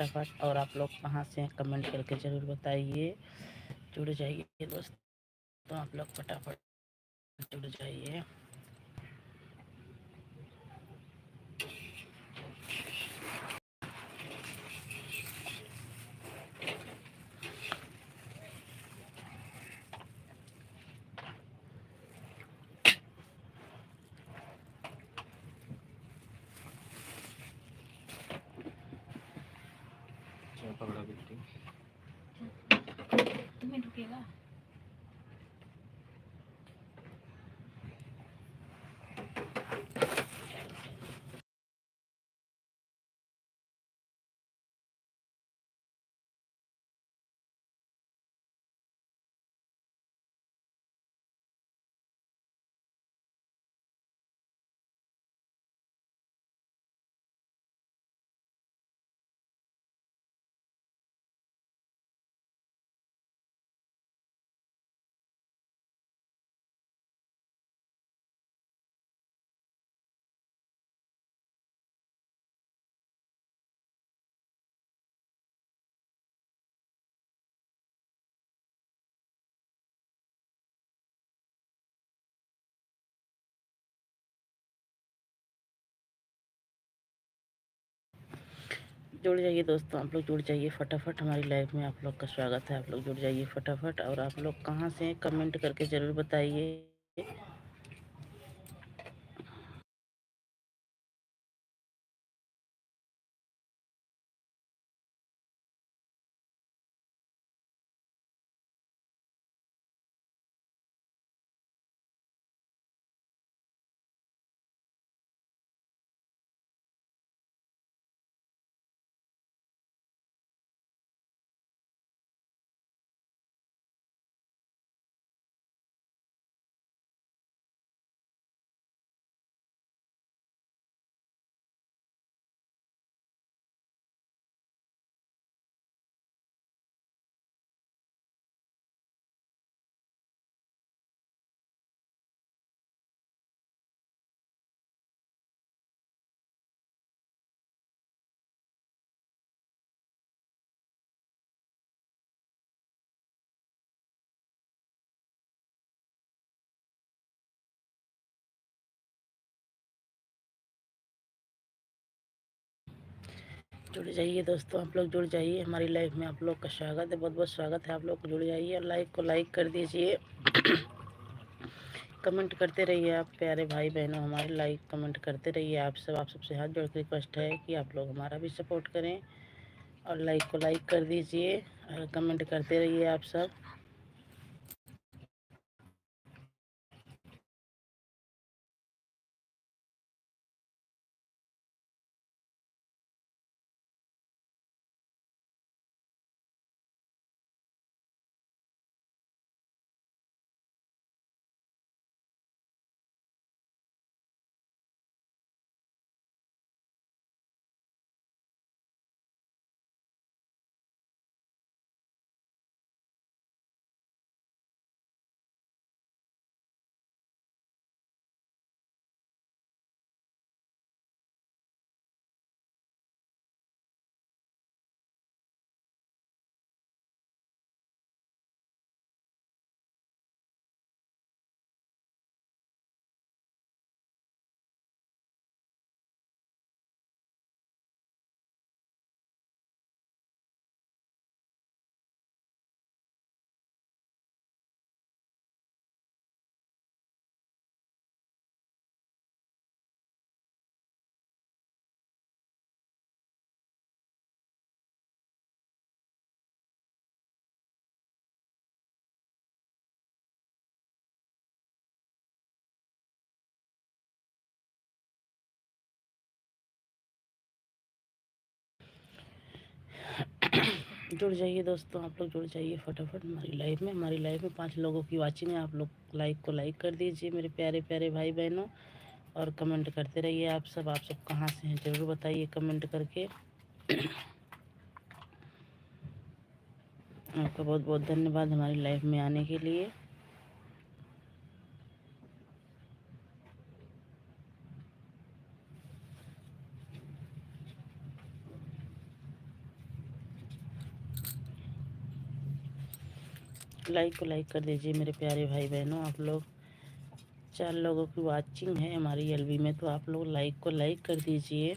फटाफट। और आप लोग कहाँ से हैं कमेंट करके ज़रूर बताइए। जुड़ जाइए दोस्तों, आप लोग फटाफट जुड़ जाइए। तुम्हें रुकेगा। जुड़ जाइए दोस्तों, आप लोग जुड़ जाइए फटाफट, हमारी लाइव में आप लोग का स्वागत है। आप लोग जुड़ जाइए फटाफट। और आप लोग कहाँ से हैं कमेंट करके ज़रूर बताइए। जुड़ जाइए दोस्तों, आप लोग जुड़ जाइए, हमारी लाइव में आप लोग का स्वागत है। बहुत बहुत स्वागत है। आप लोग जुड़ जाइए और लाइक को लाइक कर दीजिए। कमेंट करते रहिए आप प्यारे भाई बहनों, हमारे लाइक कमेंट करते रहिए। आप सबसे हाथ जोड़ के रिक्वेस्ट है कि आप लोग हमारा भी सपोर्ट करें और लाइक को लाइक कर दीजिए और कमेंट करते रहिए आप सब। जुड़ जाइए दोस्तों, आप लोग जुड़ जाइए फटाफट हमारी लाइव में। हमारी लाइव में 5 लोगों की वाचिंग है। आप लोग लाइक को लाइक कर दीजिए मेरे प्यारे प्यारे भाई बहनों और कमेंट करते रहिए। आप सब कहाँ से हैं ज़रूर बताइए कमेंट करके। आपका बहुत बहुत धन्यवाद हमारी लाइव में आने के लिए। लाइक को लाइक कर दीजिए मेरे प्यारे भाई बहनों। आप लोग 4 लोगों की वाचिंग है हमारी एलबी में, तो आप लोग लाइक को लाइक कर दीजिए।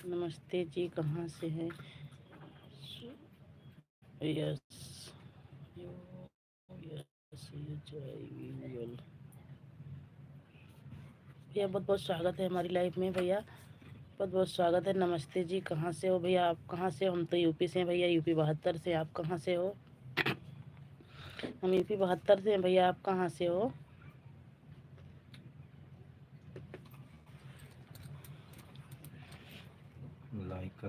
नमस्ते जी, कहाँ से हैं? यस भैया, बहुत बहुत स्वागत है हमारी लाइफ में भैया, बहुत बहुत स्वागत है। नमस्ते जी, कहाँ से हो भैया? आप कहाँ से हो? हम तो यूपी से हैं भैया, यूपी 72 से। आप कहाँ से हो? हम यूपी 72 से हैं भैया, आप कहाँ से हो? लाइक कर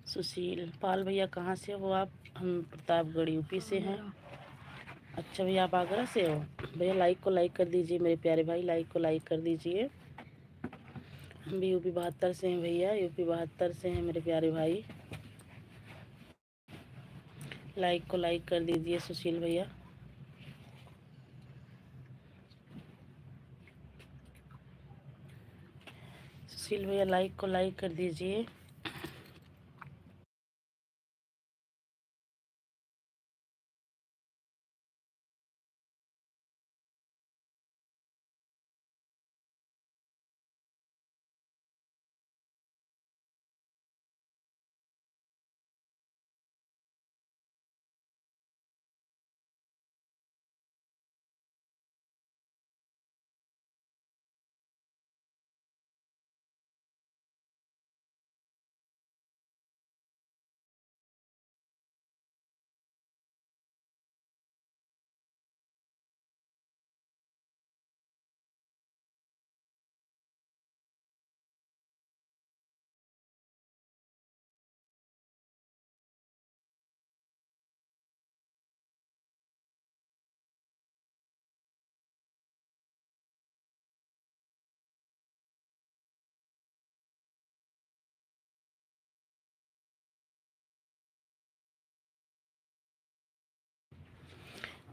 सुशील पाल भैया, कहाँ से हो आप? हम प्रतापगढ़ यूपी से हैं। अच्छा भैया, आप आगरा से हो भैया? लाइक को लाइक कर दीजिए मेरे प्यारे भाई, लाइक को लाइक कर दीजिए। हम भी यूपी 72 से हैं भैया, यूपी 72 से हैं मेरे प्यारे भाई। लाइक को लाइक कर दीजिए सुशील भैया। सुशील भैया, लाइक को लाइक कर दीजिए।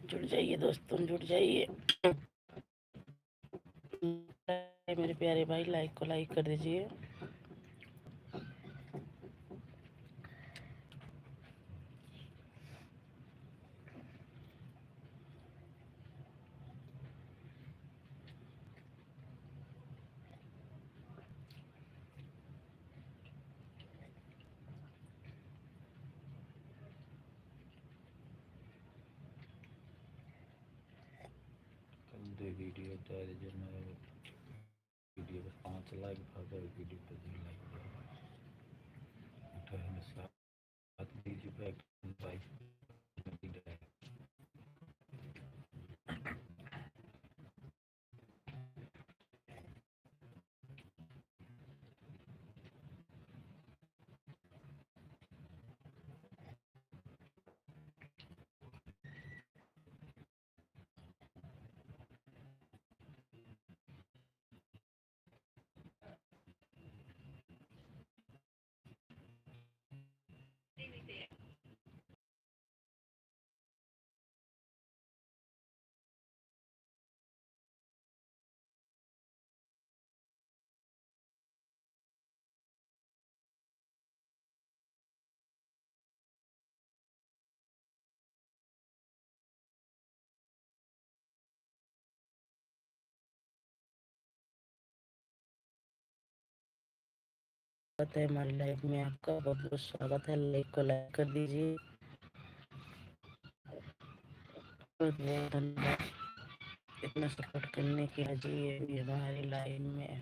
जुड़ जाइए दोस्तों, जुड़ जाइए मेरे प्यारे भाई, लाइक को लाइक कर दीजिए। कर दे वीडियो दारे जन वीडियो पर 5 लाइक भागा वीडियो पर 2 लाइक उठा है साथ दीजिए बैक भाई स्वागत है हमारी लाइफ में, आपका बहुत बहुत स्वागत है। लाइक को लाइक कर दीजिए। बहुत बहुत धन्यवाद इतना सपोर्ट करने के लिए जी, ये भी हमारी लाइफ में।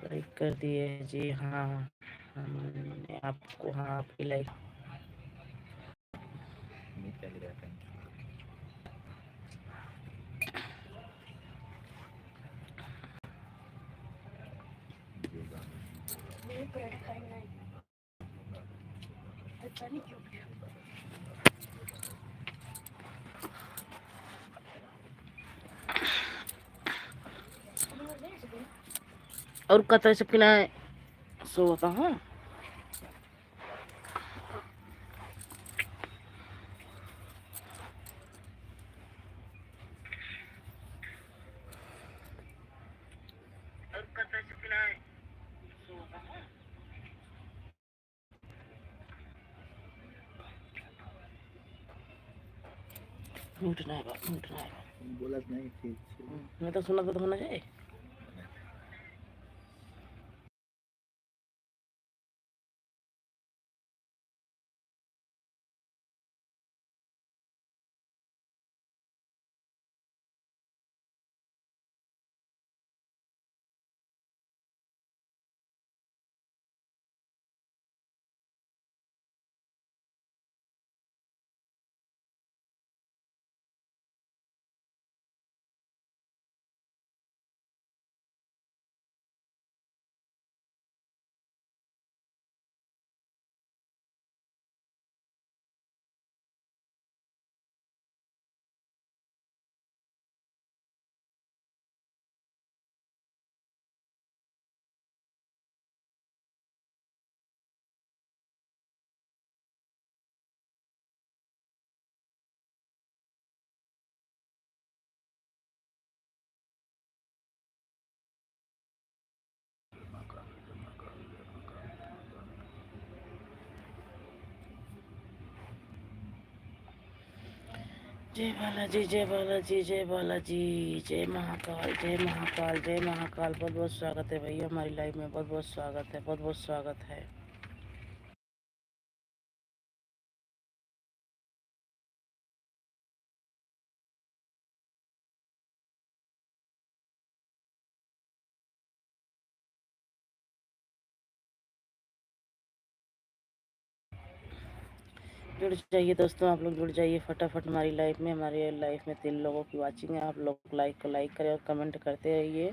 लाइक कर दिए जी। हाँ, हमने आपको, हाँ आपकी लाइक नहीं चल रहा था और कतरे से किना सो होता हाँ और कतरे से किना सो होता हाँ म्यूट ना है म्यूट ना है बोला नहीं ठीक से मैं तो सुना तो होना चाहिए जय बालाजी जय बालाजी जय बालाजी जय महाकाल जय महाकाल जय महाकाल बहुत बहुत स्वागत है भैया हमारी लाइव में बहुत बहुत स्वागत है बहुत बहुत स्वागत है जुड़ जाइए दोस्तों आप लोग जुड़ जाइए फटाफट हमारी लाइफ में हमारी लाइफ में 3 लोगों की वाचिंग है आप लोग लाइक को लाइक करें और कमेंट करते रहिए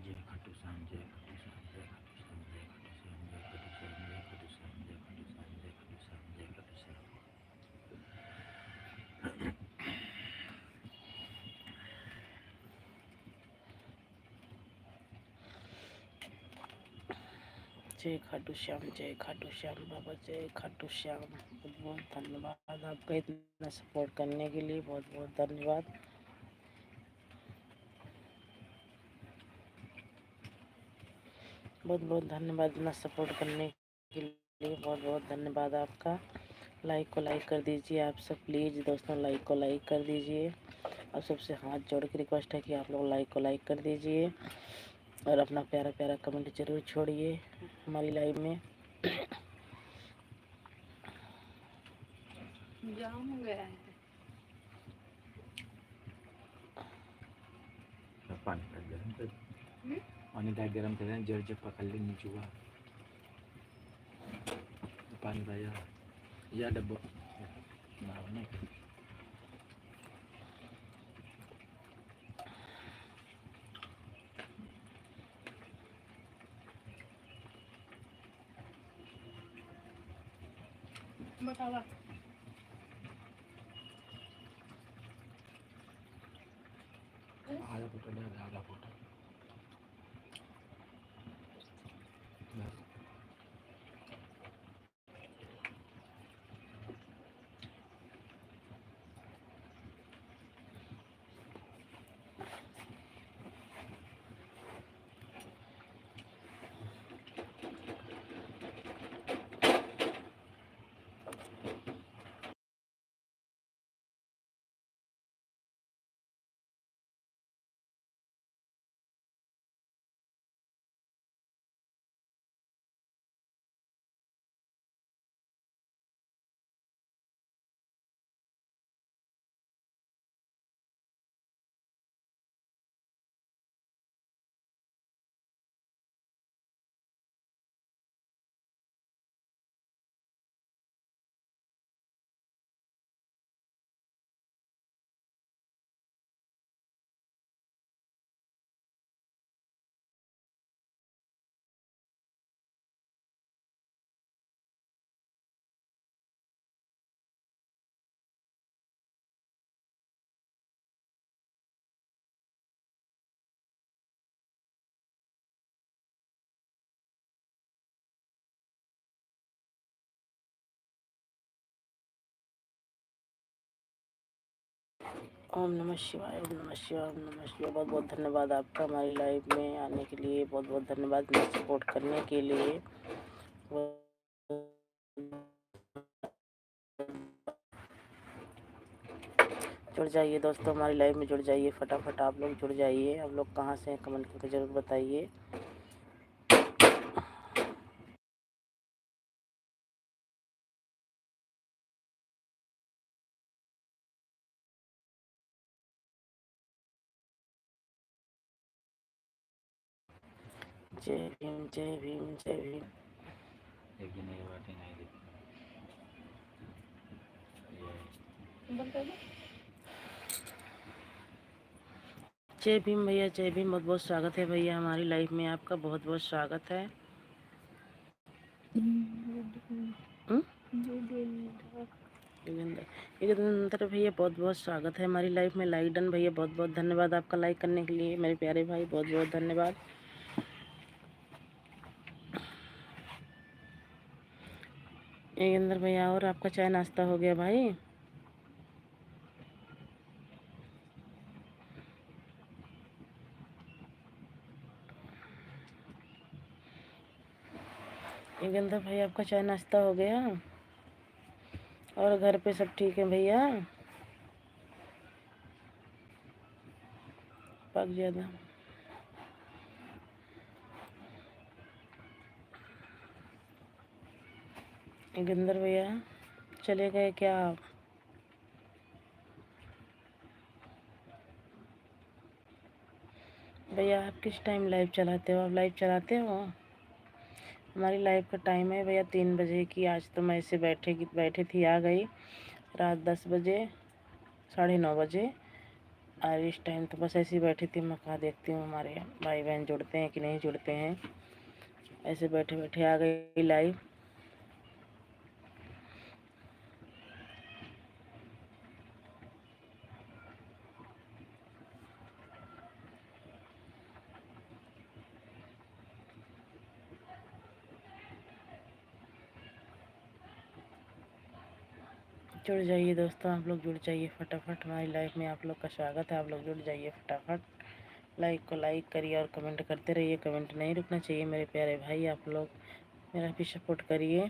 जय खाटू श्याम जय खाटू श्याम जय खाटू श्याम जय खाटू श्याम जय खाटू श्याम जय खाटू श्याम जय खाटू श्याम जय खाटू श्याम जय खाटू श्याम जय खाटू श्याम बाबा जय खाटू श्याम बहुत बहुत धन्यवाद आपका इतना सपोर्ट करने के लिए बहुत बहुत धन्यवाद बहुत बहुत धन्यवाद इतना सपोर्ट करने के लिए बहुत बहुत धन्यवाद आपका लाइक को लाइक कर दीजिए आप सब प्लीज़ दोस्तों लाइक को लाइक कर दीजिए आप सबसे हाथ जोड़ के रिक्वेस्ट है कि आप लोग लाइक को लाइक कर दीजिए और अपना प्यारा प्यारा कमेंट जरूर छोड़िए हमारी लाइव में जाम गया है पानी का गरम कर पानी का गरम करें जड़ जब पकड़ ले नीचे हुआ पानी का या डब्बा ना नहीं बतावा आधा फोटो डाल आधा फोटो बस ओम नमः शिवाय, ओम नमः शिवाय, ओम नमः शिवाय। बहुत बहुत धन्यवाद आपका हमारी लाइव में आने के लिए, बहुत बहुत धन्यवाद मुझे सपोर्ट करने के लिए। जुड़ जाइए दोस्तों, हमारी लाइव में जुड़ जाइए फटाफट, आप लोग जुड़ जाइए। आप लोग कहाँ से हैं कमेंट करके ज़रूर बताइए। जय भीम, जय भीम, जय भीम। लेकिन ये बातें नहीं दिखती। बंद कर दो। जय भीम भैया, जय भीम। बहुत बहुत स्वागत है भैया हमारी लाइव में, आपका बहुत बहुत स्वागत है। योगेंद्र भैया बहुत बहुत स्वागत है हमारी लाइफ में। लाइक डन भैया, बहुत बहुत धन्यवाद आपका लाइक करने के लिए मेरे प्यारे भाई, बहुत बहुत धन्यवाद। योगेंद्र भैया, और आपका चाय नाश्ता हो गया भाई? योगेंद्र भैया, आपका चाय नाश्ता हो गया? और घर पे सब ठीक है भैया? पक ज़्यादा योगेंद्र भैया चले गए क्या आप? भैया आप किस टाइम लाइव चलाते हो? आप लाइव चलाते हो? हमारी लाइव का टाइम है भैया 3 बजे की। आज तो मैं ऐसे बैठे थी, आ गई रात 10 बजे, 9:30 बजे। और इस टाइम तो बस ऐसे ही बैठी थी। मैं कहा देखती हूँ हमारे भाई बहन जुड़ते हैं कि नहीं जुड़ते हैं। ऐसे बैठे बैठे आ गई लाइव। जुड़ जाइए दोस्तों, आप लोग जुड़ जाइए फटाफट, हमारी लाइफ में आप लोग का स्वागत है। आप लोग जुड़ जाइए फटाफट। लाइक को लाइक करिए और कमेंट करते रहिए। कमेंट नहीं रुकना चाहिए मेरे प्यारे भाई, आप लोग मेरा भी सपोर्ट करिए।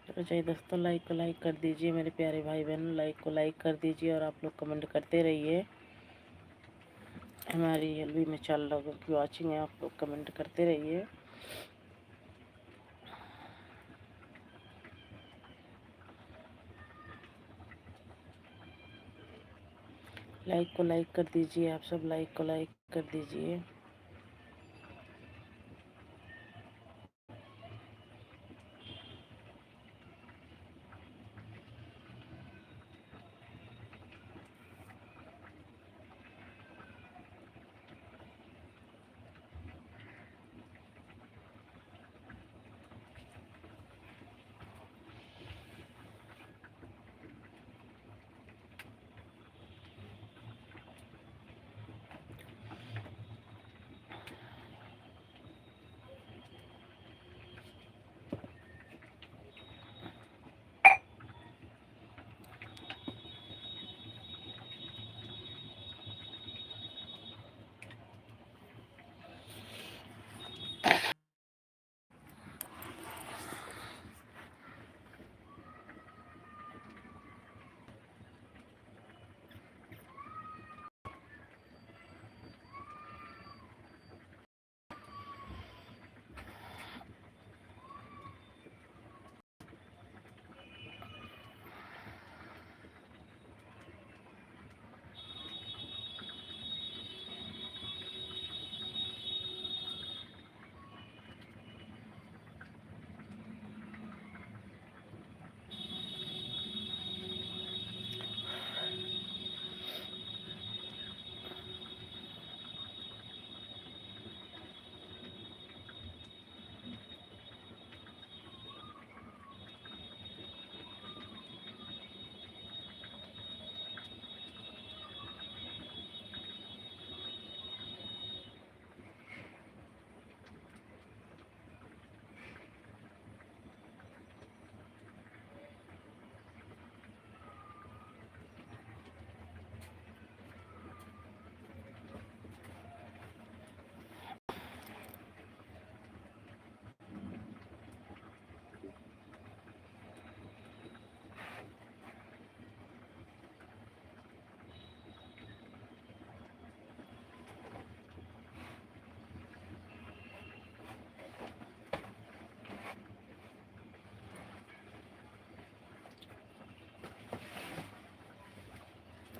चलो चाहिए दोस्तों, लाइक को लाइक कर दीजिए मेरे प्यारे भाई बहन, लाइक को लाइक कर दीजिए और आप लोग कमेंट करते रहिए। हमारी एलबी में 4 लोगों की वॉचिंग है, आप लोग कमेंट करते रहिए। लाइक को लाइक कर दीजिए, आप सब लाइक को लाइक कर दीजिए।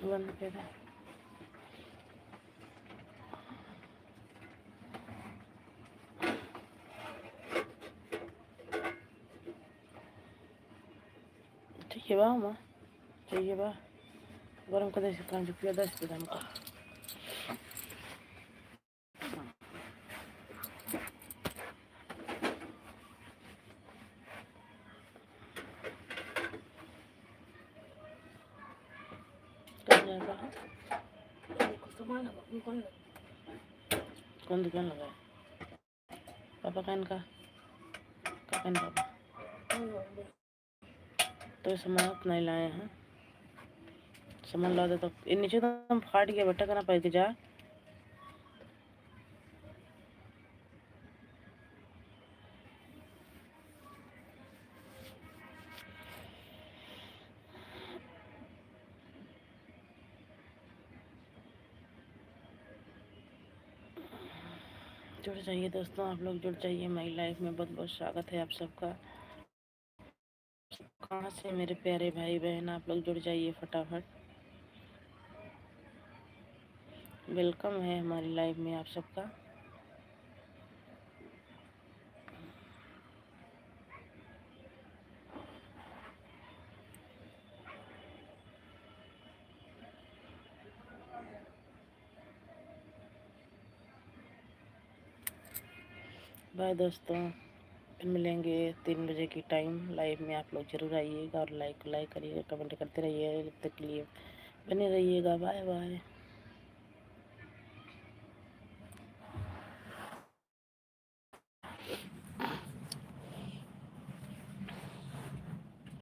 बंद कर दे। चाहिए बा माँ, चाहिए बा गरम कर दे काम जो 10 पे हमको कर जाएगा। कौन दुकान लगा है? पापा का इनका पापा तो सामान नहीं लाए हैं। सामान ला दे तो ये नीचे तो हम फाट गया बेटा करना पड़ के जा। जुड़ जाइए दोस्तों, आप लोग जुड़ जाइए मेरी लाइफ में। बहुत बहुत स्वागत है आप सबका। कहाँ से मेरे प्यारे भाई बहन, आप लोग जुड़ जाइए फटाफट। वेलकम है हमारी लाइफ में आप सबका। बाय दोस्तों, फिर मिलेंगे 3 बजे की टाइम लाइव में। आप लोग जरूर आइएगा और लाइक करिएगा, कमेंट करते रहिए। जब तक के लिए बने रहिएगा। Bye bye.